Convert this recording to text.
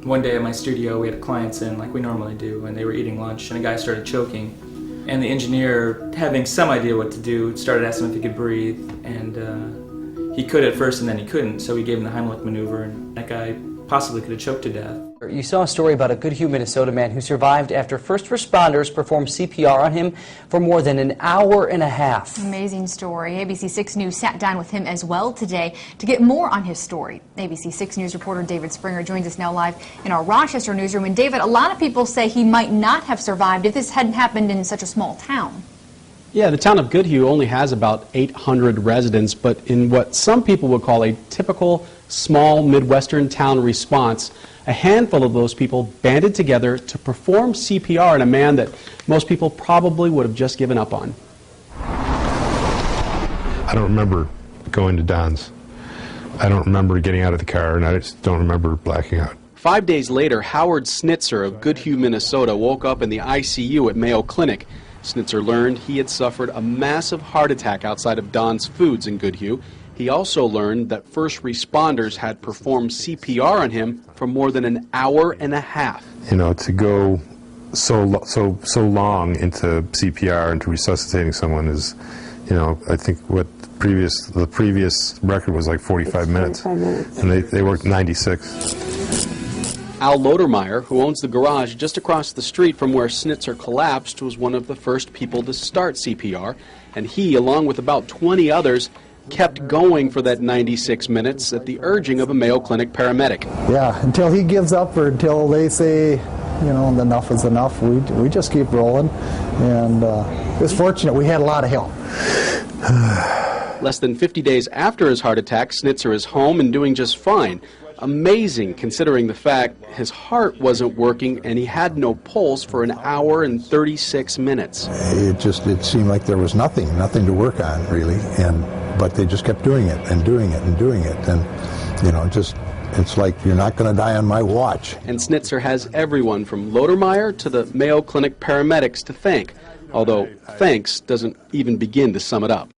One day at my studio, we had clients in like we normally do, and they were eating lunch, and a guy started choking. And the engineer, having some idea what to do, started asking him if he could breathe, and he could at first and then he couldn't, so we gave him the Heimlich maneuver, and that guy possibly could have choked to death. You saw a story about a Goodhue, Minnesota man who survived after first responders performed CPR on him for more than an hour and a half. Amazing story. ABC 6 News sat down with him as well today to get more on his story. ABC 6 News reporter David Springer joins us now live in our Rochester newsroom. And David, a lot of people say he might not have survived if this hadn't happened in such a small town. Yeah, the town of Goodhue only has about 800 residents, but in what some people would call a typical small Midwestern town response, a handful of those people banded together to perform CPR on a man that most people probably would have just given up on. I don't remember going to Don's. I don't remember getting out of the car, and I just don't remember blacking out. 5 days later, Howard Snitzer of Goodhue, Minnesota, woke up in the ICU at Mayo Clinic. Snitzer learned he had suffered a massive heart attack outside of Don's Foods in Goodhue. He also learned that first responders had performed CPR on him for more than an hour and a half. You know, to go so long into CPR and to resuscitating someone is, you know, I think what the previous record was like 45 minutes. And they worked 96. Al Lodermeyer, who owns the garage just across the street from where Snitzer collapsed, was one of the first people to start CPR, and he, along with about 20 others, kept going for that 96 minutes at the urging of a Mayo Clinic paramedic. Yeah, until he gives up or until they say, you know, enough is enough, we just keep rolling, and it was fortunate we had a lot of help. Less than 50 days after his heart attack, Snitzer is home and doing just fine. Amazing, considering the fact his heart wasn't working and he had no pulse for an hour and 36 minutes. It seemed like there was nothing to work on, really, but they just kept doing it and doing it and doing it, and, you know, it's like you're not going to die on my watch. And Snitzer has everyone from Lodermeyer to the Mayo Clinic paramedics to thank, although thanks doesn't even begin to sum it up.